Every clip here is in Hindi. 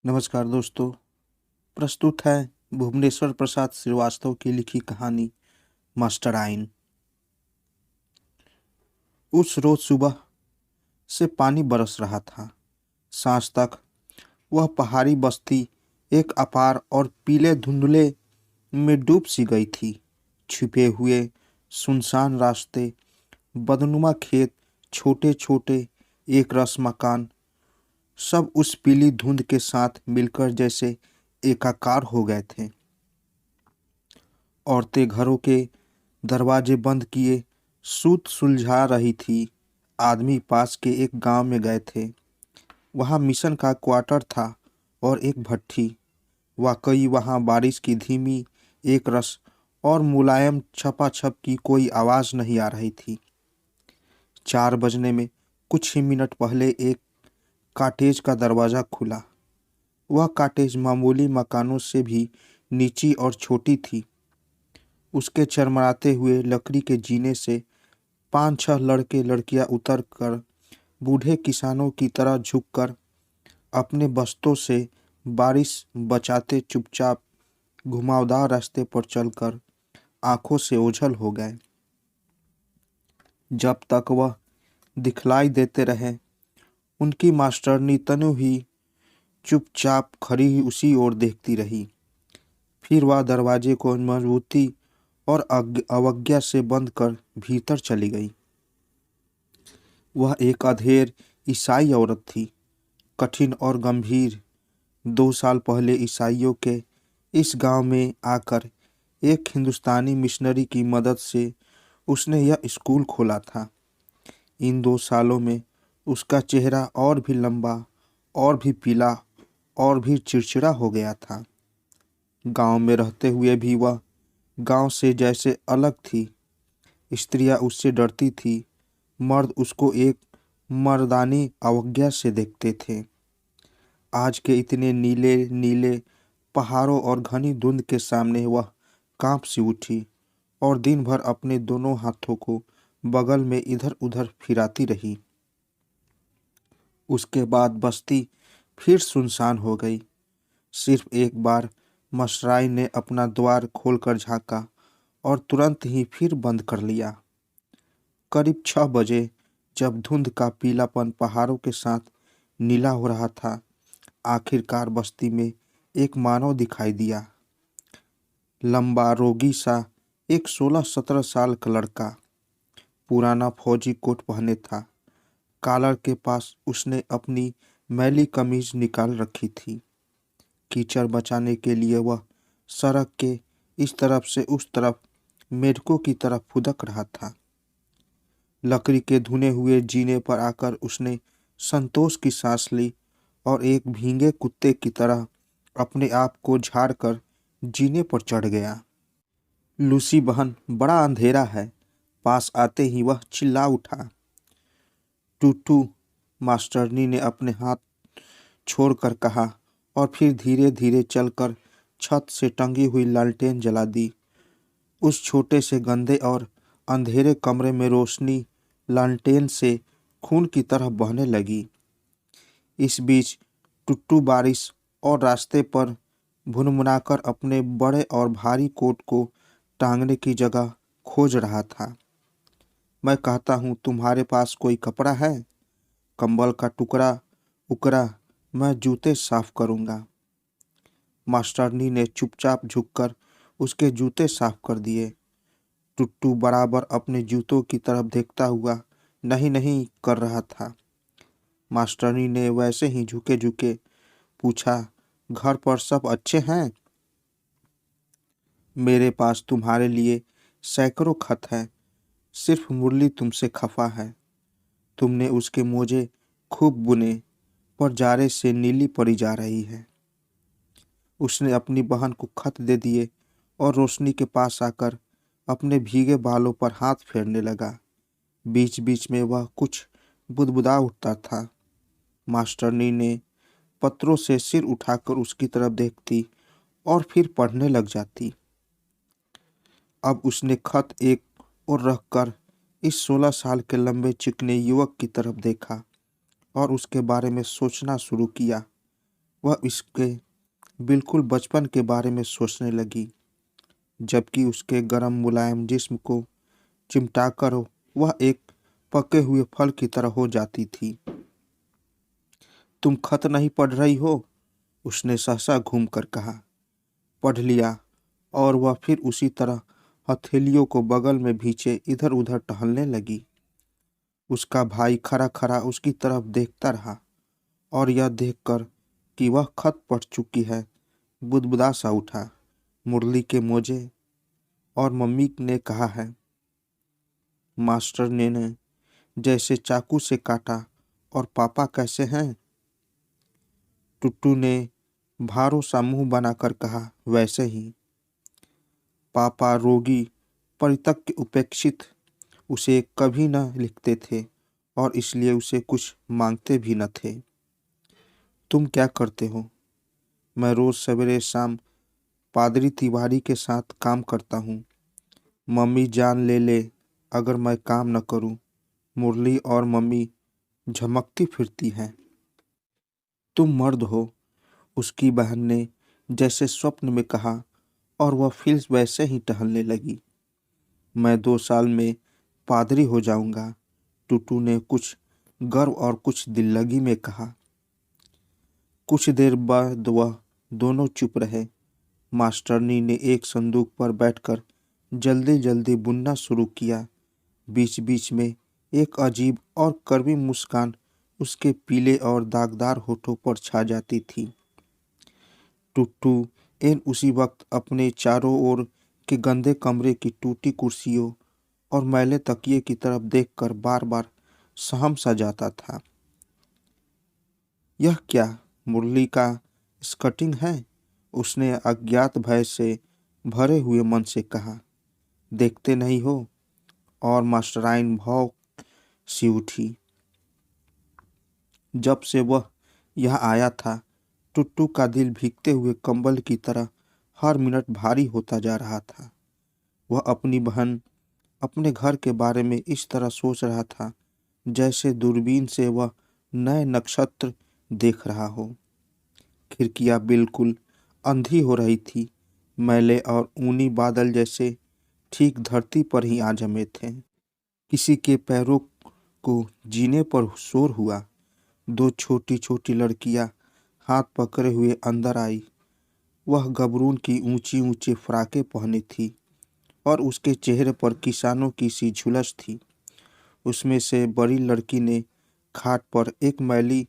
नमस्कार दोस्तों। प्रस्तुत है भुवनेश्वर प्रसाद श्रीवास्तव की लिखी कहानी मास्टर आइन। उस रोज सुबह से पानी बरस रहा था। सांझ तक वह पहाड़ी बस्ती एक अपार और पीले धुंधले में डूब सी गई थी। छिपे हुए सुनसान रास्ते, बदनुमा खेत, छोटे छोटे एक रस मकान, सब उस पीली धुंध के साथ मिलकर जैसे एकाकार हो गए थे। औरतें घरों के दरवाजे बंद किए सूत सुलझा रही थी। आदमी पास के एक गांव में गए थे। वहां मिशन का क्वार्टर था और एक भट्ठी। वाकई वहां बारिश की धीमी एक रस और मुलायम छपाछप की कोई आवाज नहीं आ रही थी। 4 बजने में कुछ ही मिनट पहले एक कॉटेज का दरवाजा खुला। वह कॉटेज मामूली मकानों से भी नीची और छोटी थी। उसके चरमराते हुए लकड़ी के जीने से 5-6 लड़के लड़कियां उतर कर बूढ़े किसानों की तरह झुककर अपने बस्तों से बारिश बचाते चुपचाप घुमावदार रास्ते पर चलकर आंखों से ओझल हो गए। जब तक वह दिखलाई देते रहे, उनकी मास्टरनी तनु ही चुपचाप खड़ी उसी ओर देखती रही। फिर वह दरवाजे को मजबूती और अवज्ञा से बंद कर भीतर चली गई। वह एक अधेड़ ईसाई औरत थी, कठिन और गंभीर। 2 साल पहले ईसाइयों के इस गांव में आकर एक हिंदुस्तानी मिशनरी की मदद से उसने यह स्कूल खोला था। इन 2 सालों में उसका चेहरा और भी लंबा, और भी पीला, और भी चिड़चिड़ा हो गया था। गांव में रहते हुए भी वह गांव से जैसे अलग थी। स्त्रियां उससे डरती थी, मर्द उसको एक मर्दानी अवज्ञा से देखते थे। आज के इतने नीले नीले पहाड़ों और घनी धुंध के सामने वह कांप सी उठी और दिन भर अपने दोनों हाथों को बगल में इधर उधर फिराती रही। उसके बाद बस्ती फिर सुनसान हो गई। सिर्फ एक बार मशराई ने अपना द्वार खोलकर झांका और तुरंत ही फिर बंद कर लिया। करीब 6 बजे, जब धुंध का पीलापन पहाड़ों के साथ नीला हो रहा था, आखिरकार बस्ती में एक मानव दिखाई दिया। लंबा रोगी सा एक 16-17 साल का लड़का, पुराना फौजी कोट पहने था। कॉलर के पास उसने अपनी मैली कमीज निकाल रखी थी। कीचड़ बचाने के लिए वह सड़क के इस तरफ से उस तरफ मेढकों की तरफ फुदक रहा था। लकड़ी के धुने हुए जीने पर आकर उसने संतोष की सांस ली और एक भीगे कुत्ते की तरह अपने आप को झाड़कर जीने पर चढ़ गया। लूसी बहन, बड़ा अंधेरा है। पास आते ही वह चिल्ला उठा। टूटू, मास्टरनी ने अपने हाथ छोड़कर कहा और फिर धीरे धीरे चलकर छत से टंगी हुई लालटेन जला दी। उस छोटे से गंदे और अंधेरे कमरे में रोशनी लालटेन से खून की तरह बहने लगी। इस बीच टुट्टू बारिश और रास्ते पर भुनभुनाकर अपने बड़े और भारी कोट को टांगने की जगह खोज रहा था। मैं कहता हूँ, तुम्हारे पास कोई कपड़ा है? कंबल का टुकड़ा उकरा, मैं जूते साफ करूँगा। मास्टरनी ने चुपचाप झुककर उसके जूते साफ कर दिए। टुट्टू बराबर अपने जूतों की तरफ देखता हुआ नहीं नहीं कर रहा था। मास्टरनी ने वैसे ही झुके झुके पूछा, घर पर सब अच्छे हैं? मेरे पास तुम्हारे लिए सैकड़ों खत हैं। सिर्फ मुरली तुमसे खफा है। तुमने उसके मोजे खूब बुने, पर जारे से नीली पड़ी जा रही है। उसने अपनी बहन को खत दे दिए और रोशनी के पास आकर अपने भीगे बालों पर हाथ फेरने लगा। बीच बीच में वह कुछ बुदबुदा उठता था। मास्टरनी ने पत्रों से सिर उठाकर उसकी तरफ देखती और फिर पढ़ने लग जाती। अब उसने खत एक और रखकर इस 16 साल के लंबे चिकने युवक की तरफ देखा और उसके बारे में सोचना शुरू किया। वह इसके बिल्कुल बचपन के बारे में सोचने लगी, जबकि उसके गर्म मुलायम जिस्म को चिमटाकर वह एक पके हुए फल की तरह हो जाती थी। तुम खत नहीं पढ़ रही हो? उसने सहसा घूम कर कहा। पढ़ लिया। और वह फिर उसी तरह हथेलियों को बगल में भींचे इधर उधर टहलने लगी। उसका भाई खड़ा खड़ा उसकी तरफ देखता रहा और यह देखकर कि वह खत पढ़ चुकी है, बुदबुदा सा उठा। मुरली के मोजे। और मम्मी ने कहा है। मास्टर ने जैसे चाकू से काटा। और पापा कैसे हैं? टुट्टू ने भारों सा मुंह बनाकर कहा, वैसे ही। पापा रोगी, परित्यक्त, उपेक्षित, उसे कभी न लिखते थे और इसलिए उसे कुछ मांगते भी न थे। तुम क्या करते हो? मैं रोज सवेरे शाम पादरी तिवारी के साथ काम करता हूँ। मम्मी जान ले अगर मैं काम न करूँ। मुरली और मम्मी झमकती फिरती हैं। तुम मर्द हो, उसकी बहन ने जैसे स्वप्न में कहा और वह फिर वैसे ही टहलने लगी। मैं 2 साल में पादरी हो जाऊंगा, टुटू ने कुछ गर्व और कुछ दिल्लगी में कहा। कुछ देर बाद वह दोनों चुप रहे। मास्टरनी ने एक संदूक पर बैठकर जल्दी जल्दी बुनना शुरू किया। बीच बीच में एक अजीब और कड़वी मुस्कान उसके पीले और दागदार होठों पर छा जाती थी। टुट्टू एन उसी वक्त अपने चारों ओर के गंदे कमरे की टूटी कुर्सियों और मैले तकिए की तरफ देखकर बार बार सहम सा जाता था। यह क्या मुरली का स्कर्टिंग है? उसने अज्ञात भय से भरे हुए मन से कहा। देखते नहीं हो? और मास्टराइन भाव सी उठी। जब से वह यहाँ आया था, टुट्टू का दिल भीगते हुए कंबल की तरह हर मिनट भारी होता जा रहा था। वह अपनी बहन, अपने घर के बारे में इस तरह सोच रहा था जैसे दूरबीन से वह नए नक्षत्र देख रहा हो। खिड़कियां बिल्कुल अंधी हो रही थी। मैले और ऊनी बादल जैसे ठीक धरती पर ही आ जमे थे। किसी के पैरों को जीने पर शोर हुआ। 2 छोटी छोटी लड़कियां हाथ पकड़े हुए अंदर आई। वह गबरून की ऊंची ऊंची फ्राकें पहनी थी और उसके चेहरे पर किसानों की सी झुलस थी। उसमें से बड़ी लड़की ने खाट पर एक मैली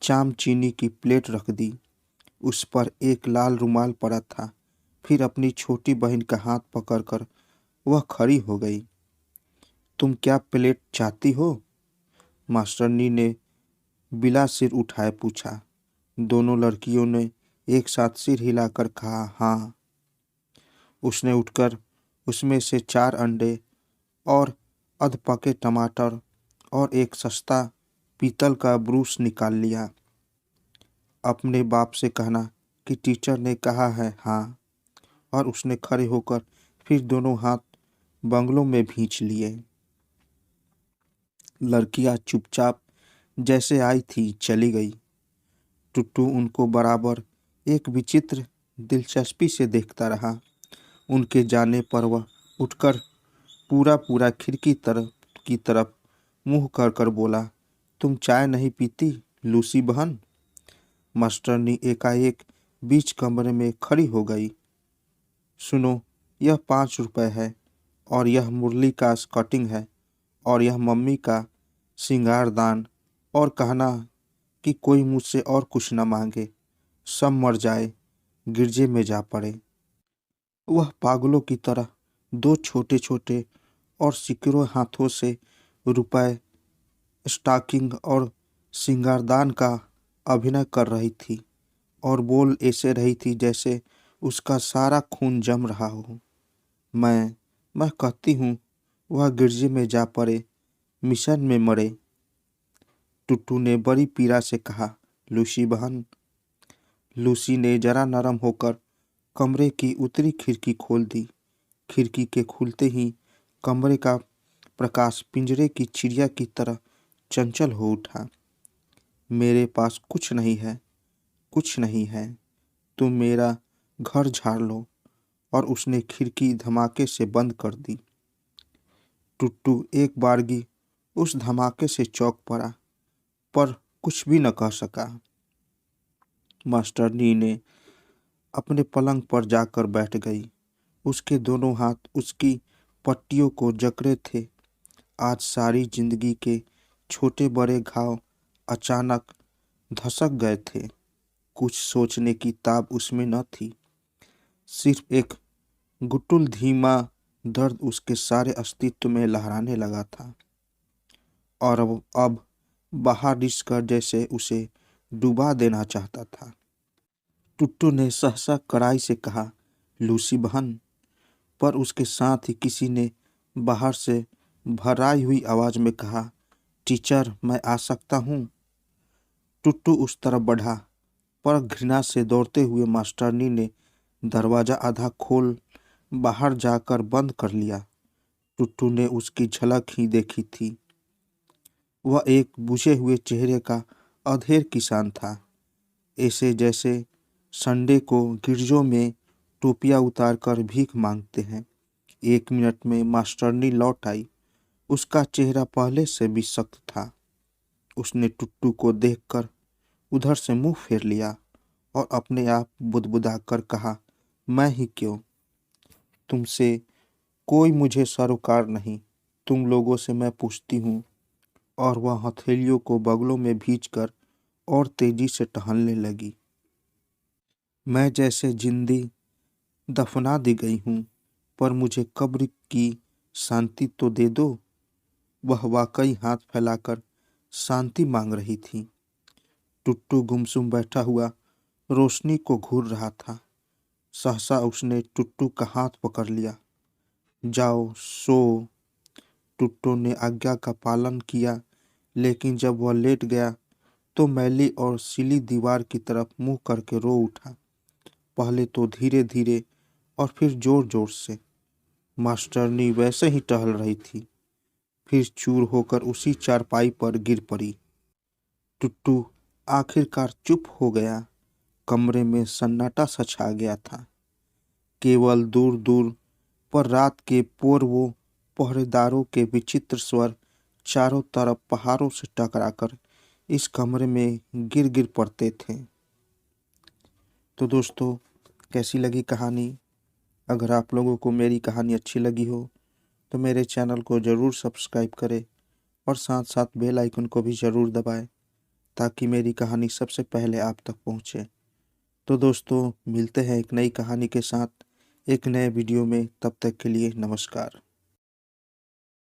चाम चीनी की प्लेट रख दी। उस पर एक लाल रुमाल पड़ा था। फिर अपनी छोटी बहन का हाथ पकड़कर वह खड़ी हो गई। तुम क्या प्लेट चाहती हो? मास्टरनी ने बिला सिर उठाए पूछा। दोनों लड़कियों ने एक साथ सिर हिलाकर कहा, हाँ। उसने उठकर उसमें से 4 अंडे और अधपके टमाटर और एक सस्ता पीतल का ब्रूस निकाल लिया। अपने बाप से कहना कि टीचर ने कहा है, हाँ। और उसने खड़े होकर फिर दोनों हाथ बंगलों में भींच लिए। लड़कियां चुपचाप जैसे आई थी चली गई। टुट्टू उनको बराबर एक विचित्र दिलचस्पी से देखता रहा। उनके जाने पर वह उठकर पूरा पूरा खिड़की की तरफ मुंह कर कर बोला, तुम चाय नहीं पीती लूसी बहन? मास्टरनी एकाएक बीच कमरे में खड़ी हो गई। सुनो, यह 5 रुपए है और यह मुरली का स्कर्टिंग है और यह मम्मी का सिंगारदान, और कहना कि कोई मुझसे और कुछ न मांगे, सब मर जाए, गिरजे में जा पड़े। वह पागलों की तरह 2 छोटे छोटे और सिकड़ों हाथों से रुपए, स्टॉकिंग और सिंगारदान का अभिनय कर रही थी और बोल ऐसे रही थी जैसे उसका सारा खून जम रहा हो। मैं कहती हूँ वह गिरजे में जा पड़े, मिशन में मरे। टुट्टू ने बड़ी पीड़ा से कहा, लूसी बहन। लूसी ने जरा नरम होकर कमरे की उत्तरी खिड़की खोल दी। खिड़की के खुलते ही कमरे का प्रकाश पिंजरे की चिड़िया की तरह चंचल हो उठा। मेरे पास कुछ नहीं है, कुछ नहीं है, तुम मेरा घर झाड़ लो। और उसने खिड़की धमाके से बंद कर दी। टुट्टू एक बारगी उस धमाके से चौंक पड़ा, पर कुछ भी न कह सका। मास्टरनी ने अपने पलंग पर जाकर बैठ गई। उसके दोनों हाथ उसकी पट्टियों को जकड़े थे। आज सारी जिंदगी के छोटे बड़े घाव अचानक धसक गए थे। कुछ सोचने की ताब उसमें न थी। सिर्फ एक गुटुल धीमा दर्द उसके सारे अस्तित्व में लहराने लगा था, और अब बाहर रिसकर जैसे उसे डुबा देना चाहता था। टुट्टू ने सहसा कड़ाई से कहा, लूसी बहन। पर उसके साथ ही किसी ने बाहर से भराई हुई आवाज में कहा, टीचर, मैं आ सकता हूँ। टुट्टू उस तरफ बढ़ा, पर घृणा से दौड़ते हुए मास्टरनी ने दरवाजा आधा खोल बाहर जाकर बंद कर लिया। टुट्टू ने उसकी झलक ही देखी थी। वह एक बुझे हुए चेहरे का अधेड़ किसान था, ऐसे जैसे संडे को गिरजों में टोपियां उतारकर भीख मांगते हैं। 1 मिनट में मास्टरनी लौट आई। उसका चेहरा पहले से भी सख्त था। उसने टुट्टू को देखकर उधर से मुंह फेर लिया और अपने आप बुदबुदाकर कहा, मैं ही क्यों? तुमसे कोई मुझे सरोकार नहीं। तुम लोगों से मैं पूछती हूँ। और वह हथेलियों को बगलों में भींचकर और तेजी से टहलने लगी। मैं जैसे जिंदी दफना दी गई हूँ, पर मुझे कब्र की शांति तो दे दो। वह वाकई हाथ फैलाकर शांति मांग रही थी। टुट्टू गुमसुम बैठा हुआ रोशनी को घूर रहा था। सहसा उसने टुट्टू का हाथ पकड़ लिया। जाओ सो। टुट्टू ने आज्ञा का पालन किया, लेकिन जब वह लेट गया तो मैली और सिली दीवार की तरफ मुंह करके रो उठा। पहले तो धीरे धीरे और फिर जोर जोर से। मास्टरनी वैसे ही टहल रही थी, फिर चूर होकर उसी चारपाई पर गिर पड़ी। टुट्टू आखिरकार चुप हो गया। कमरे में सन्नाटा सा छा गया था। केवल दूर दूर पर रात के पूर्वों पहरेदारों के विचित्र स्वर चारों तरफ पहाड़ों से टकराकर इस कमरे में गिर गिर पड़ते थे। तो दोस्तों, कैसी लगी कहानी? अगर आप लोगों को मेरी कहानी अच्छी लगी हो तो मेरे चैनल को ज़रूर सब्सक्राइब करें और साथ साथ बेल आइकन को भी ज़रूर दबाएं, ताकि मेरी कहानी सबसे पहले आप तक पहुंचे। तो दोस्तों, मिलते हैं एक नई कहानी के साथ एक नए वीडियो में। तब तक के लिए नमस्कार।